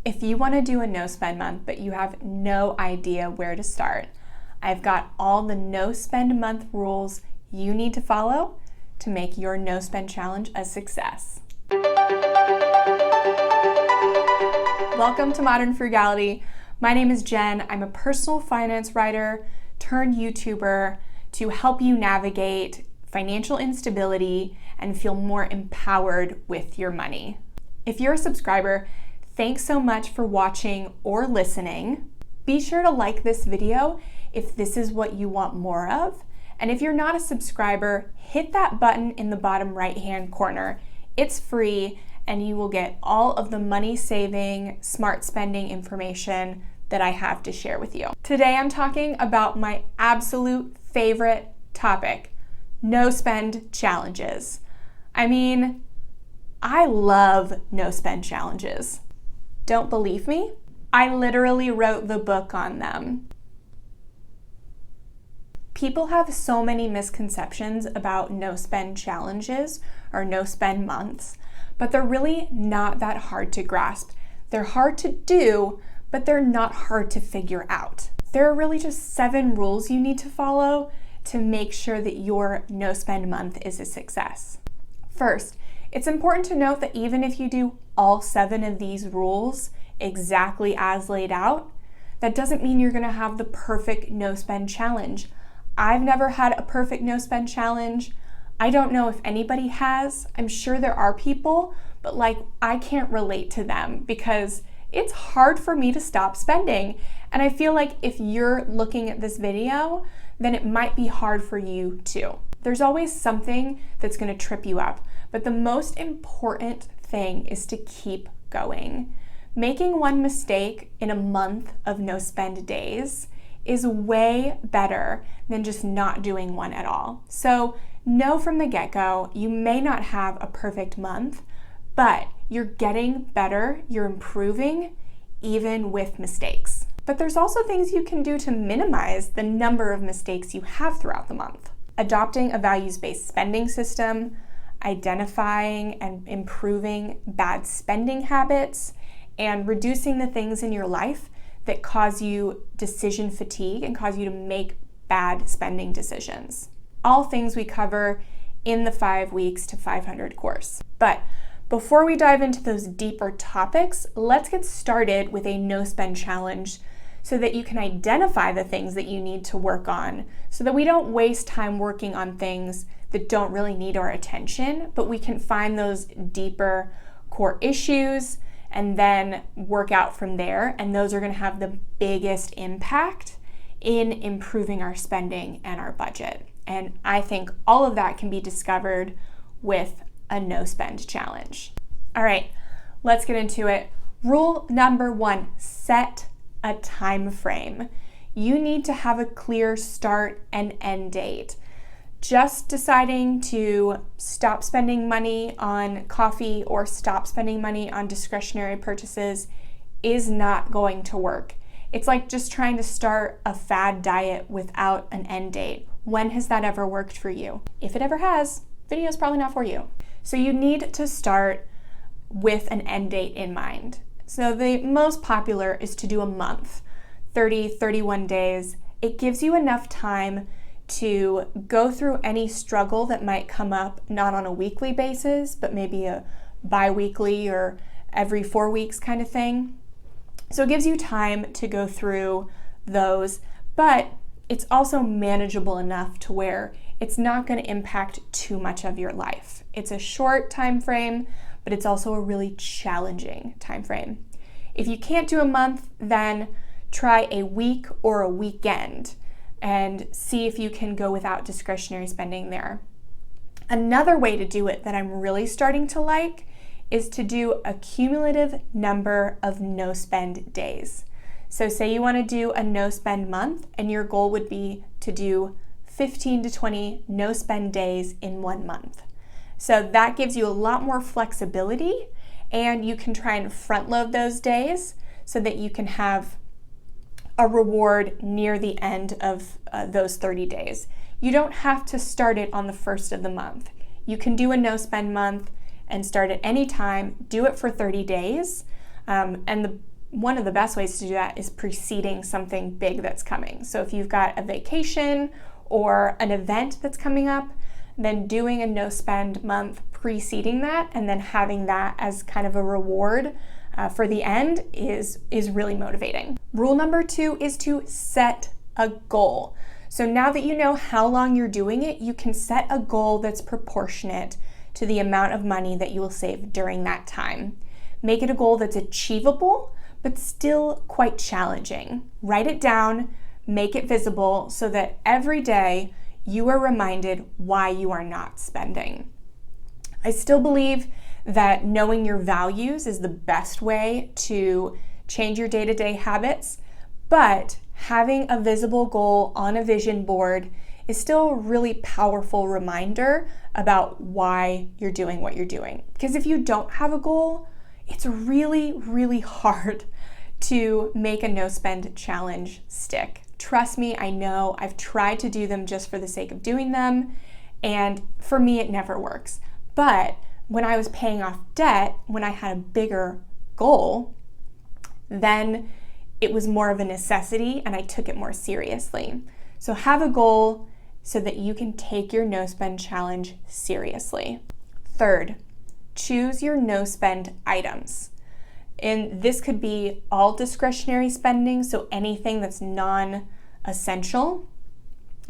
If you want to do a no spend month, but you have no idea where to start, I've got all the no spend month rules you need to follow to make your no spend challenge a success. Welcome to Modern Frugality. My name is Jen. I'm a personal finance writer turned YouTuber to help you navigate financial instability and feel more empowered with your money. If you're a subscriber, thanks so much for watching or listening. Be sure to like this video if this is what you want more of. And if you're not a subscriber, hit that button in the bottom right-hand corner. It's free and you will get all of the money-saving, smart spending information that I have to share with you. Today I'm talking about my absolute favorite topic, no spend challenges. I mean, I love no spend challenges. Don't believe me? I literally wrote the book on them. People have so many misconceptions about no spend challenges or no spend months, but they're really not that hard to grasp. They're hard to do, but they're not hard to figure out. There are really just 7 rules you need to follow to make sure that your no spend month is a success. First, it's important to note that even if you do all 7 of these rules exactly as laid out, that doesn't mean you're gonna have the perfect no spend challenge. I've never had a perfect no spend challenge. I don't know if anybody has. I'm sure there are people, but I can't relate to them because it's hard for me to stop spending. And I feel like if you're looking at this video, then it might be hard for you too. There's always something that's gonna trip you up, but the most important thing is to keep going. Making one mistake in a month of no spend days is way better than just not doing one at all. So know from the get-go, you may not have a perfect month, but you're getting better, you're improving, even with mistakes. But there's also things you can do to minimize the number of mistakes you have throughout the month. Adopting a values-based spending system, identifying and improving bad spending habits, and reducing the things in your life that cause you decision fatigue and cause you to make bad spending decisions. All things we cover in the 5 weeks to 500 course. But before we dive into those deeper topics, let's get started with a no spend challenge so that you can identify the things that you need to work on so that we don't waste time working on things that don't really need our attention, but we can find those deeper core issues and then work out from there. And those are going to have the biggest impact in improving our spending and our budget. And I think all of that can be discovered with a no spend challenge. All right, let's get into it. Rule number 1, set a time frame. You need to have a clear start and end date. Just deciding to stop spending money on coffee or stop spending money on discretionary purchases is not going to work. It's like just trying to start a fad diet without an end date. When has that ever worked for you? If it ever has, video is probably not for you. So you need to start with an end date in mind. So the most popular is to do a month, 30, 31 days. It gives you enough time to go through any struggle that might come up, not on a weekly basis, but maybe a bi-weekly or every 4 weeks kind of thing. So it gives you time to go through those, but it's also manageable enough to where it's not going to impact too much of your life. It's a short time frame, but it's also a really challenging time frame. If you can't do a month, then try a week or a weekend and see if you can go without discretionary spending there. Another way to do it that I'm really starting to like is to do a cumulative number of no spend days. So say you want to do a no spend month and your goal would be to do 15 to 20 no spend days in 1 month. So that gives you a lot more flexibility and you can try and front load those days so that you can have a reward near the end of those 30 days. You don't have to start it on the first of the month. You can do a no spend month and start at any time, do it for 30 days. And the one of the best ways to do that is preceding something big that's coming. So if you've got a vacation or an event that's coming up, then doing a no spend month preceding that and then having that as kind of a reward for the end is really motivating. Rule number 2 is to set a goal. So now that you know how long you're doing it, you can set a goal that's proportionate to the amount of money that you will save during that time. Make it a goal that's achievable, but still quite challenging. Write it down, make it visible so that every day you are reminded why you are not spending. I still believe that knowing your values is the best way to change your day-to-day habits, but having a visible goal on a vision board is still a really powerful reminder about why you're doing what you're doing. Because if you don't have a goal, it's really, really hard to make a no spend challenge stick. Trust me, I know. I've tried to do them just for the sake of doing them, and for me, it never works. But when I was paying off debt, when I had a bigger goal, then it was more of a necessity and I took it more seriously. So have a goal so that you can take your no spend challenge seriously. Third, choose your no spend items. And this could be all discretionary spending, so anything that's non-essential.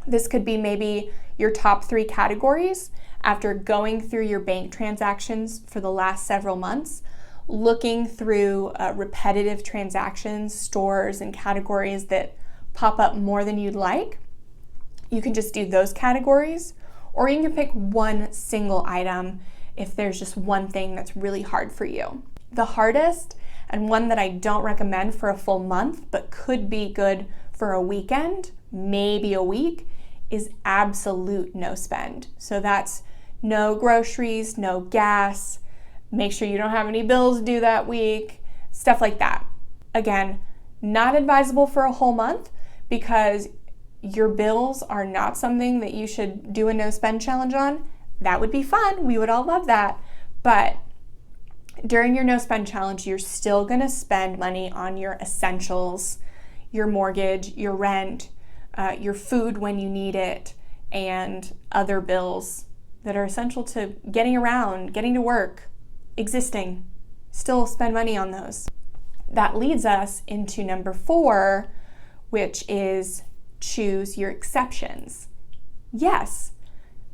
This could be maybe your top 3 categories after going through your bank transactions for the last several months, looking through repetitive transactions, stores, and categories that pop up more than you'd like. You can just do those categories, or you can pick one single item if there's just one thing that's really hard for you. The hardest, and one that I don't recommend for a full month, but could be good for a weekend, maybe a week, is absolute no spend. So that's no groceries, no gas, make sure you don't have any bills due that week, stuff like that. Again, not advisable for a whole month because your bills are not something that you should do a no spend challenge on. That would be fun. We would all love that. But during your no spend challenge, you're still going to spend money on your essentials, your mortgage, your rent, your food when you need it, and other bills that are essential to getting around, getting to work, existing. Still spend money on those. That leads us into number 4, which is choose your exceptions. Yes,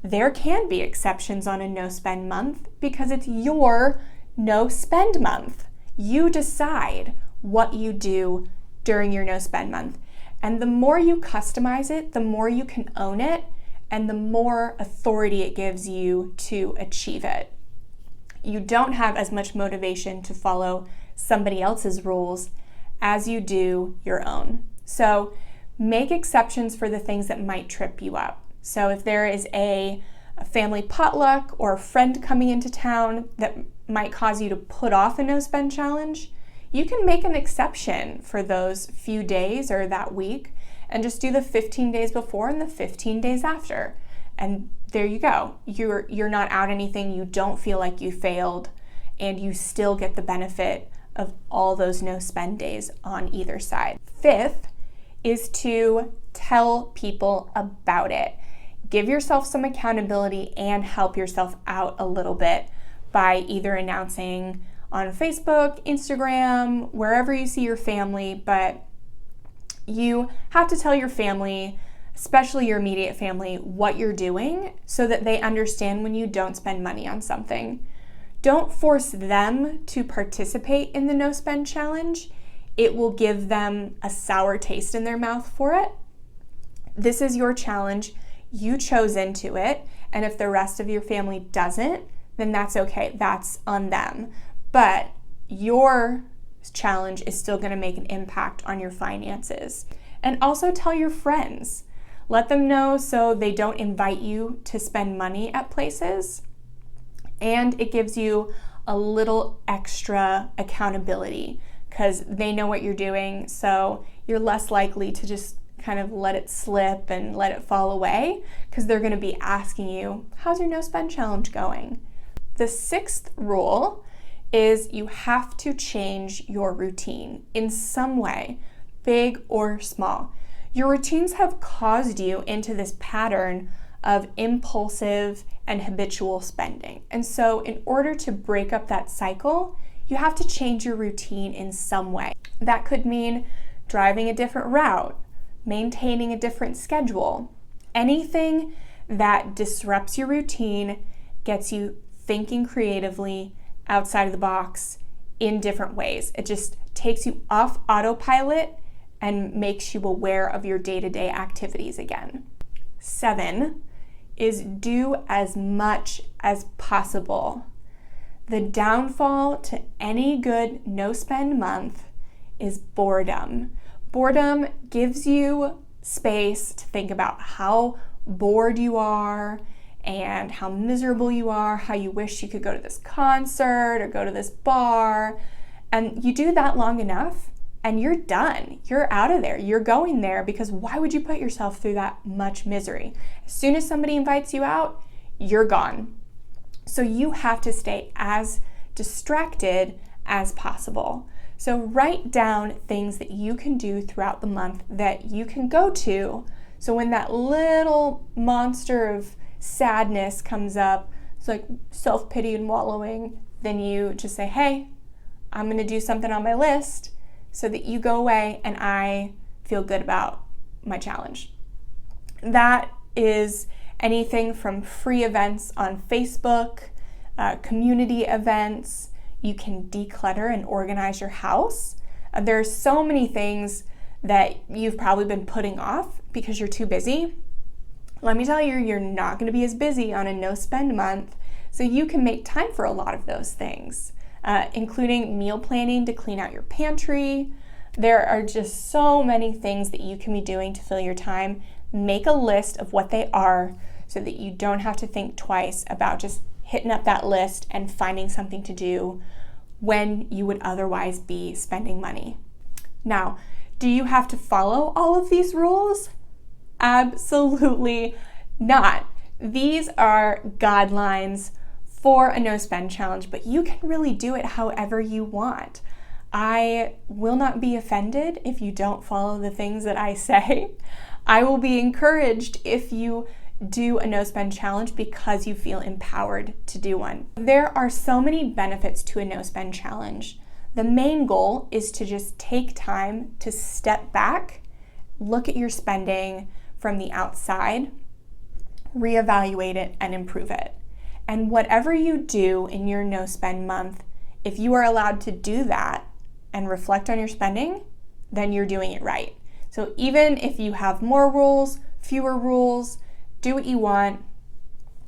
there can be exceptions on a no spend month because it's your no spend month. You decide what you do during your no spend month. And the more you customize it, the more you can own it, and the more authority it gives you to achieve it. You don't have as much motivation to follow somebody else's rules as you do your own. So make exceptions for the things that might trip you up. So if there is a family potluck or a friend coming into town that might cause you to put off a no spend challenge, you can make an exception for those few days or that week and just do the 15 days before and the 15 days after. And there you go. You're not out anything, you don't feel like you failed, and you still get the benefit of all those no spend days on either side. 5th is to tell people about it. Give yourself some accountability and help yourself out a little bit by either announcing on Facebook, Instagram, wherever you see your family, but you have to tell your family, especially your immediate family, what you're doing so that they understand when you don't spend money on something. Don't force them to participate in the no spend challenge. It will give them a sour taste in their mouth for it. This is your challenge. You chose into it, and if the rest of your family doesn't, then that's okay. That's on them. But your challenge is still going to make an impact on your finances. And also tell your friends. Let them know so they don't invite you to spend money at places. And it gives you a little extra accountability because they know what you're doing, so you're less likely to just kind of let it slip and let it fall away because they're going to be asking you, how's your no spend challenge going? The 6th rule is you have to change your routine in some way, big or small. Your routines have caused you into this pattern of impulsive and habitual spending. And so in order to break up that cycle, you have to change your routine in some way. That could mean driving a different route, maintaining a different schedule, anything that disrupts your routine, gets you thinking creatively, outside of the box, in different ways. It just takes you off autopilot and makes you aware of your day-to-day activities again. 7 is do as much as possible. The downfall to any good no-spend month is boredom. Boredom gives you space to think about how bored you are and how miserable you are, how you wish you could go to this concert or go to this bar. And you do that long enough and you're done. You're out of there. You're going there because why would you put yourself through that much misery? As soon as somebody invites you out, you're gone. So you have to stay as distracted as possible. So write down things that you can do throughout the month that you can go to. So when that little monster of sadness comes up, it's like self-pity and wallowing, then you just say, hey, I'm going to do something on my list so that you go away and I feel good about my challenge. That is anything from free events on Facebook, community events. You can declutter and organize your house. There's so many things that you've probably been putting off because you're too busy. Let me tell you, you're not going to be as busy on a no-spend month, so you can make time for a lot of those things, including meal planning to clean out your pantry. There are just so many things that you can be doing to fill your time. Make a list of what they are so that you don't have to think twice about just hitting up that list and finding something to do when you would otherwise be spending money. Now, do you have to follow all of these rules? Absolutely not. These are guidelines for a no-spend challenge, but you can really do it however you want. I will not be offended if you don't follow the things that I say. I will be encouraged if you do a no-spend challenge because you feel empowered to do one. There are so many benefits to a no-spend challenge. The main goal is to just take time to step back, look at your spending from the outside, reevaluate it, and improve it. And whatever you do in your no-spend month, if you are allowed to do that and reflect on your spending, then you're doing it right. So even if you have more rules, fewer rules, do what you want.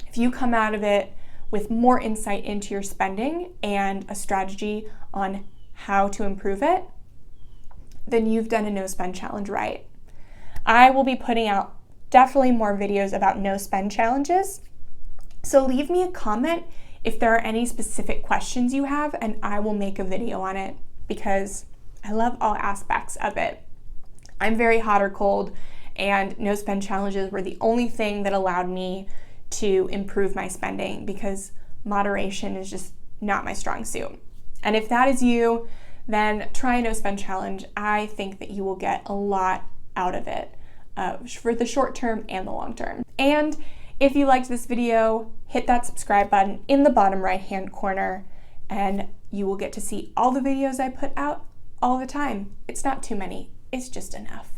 If you come out of it with more insight into your spending and a strategy on how to improve it, then you've done a no-spend challenge right. I will be putting out definitely more videos about no-spend challenges. So leave me a comment if there are any specific questions you have, and I will make a video on it because I love all aspects of it. I'm very hot or cold, and no-spend challenges were the only thing that allowed me to improve my spending because moderation is just not my strong suit. And if that is you, then try a no-spend challenge. I think that you will get a lot out of it for the short term and the long term. And if you liked this video, hit that subscribe button in the bottom right-hand corner and you will get to see all the videos I put out all the time. It's not too many, it's just enough.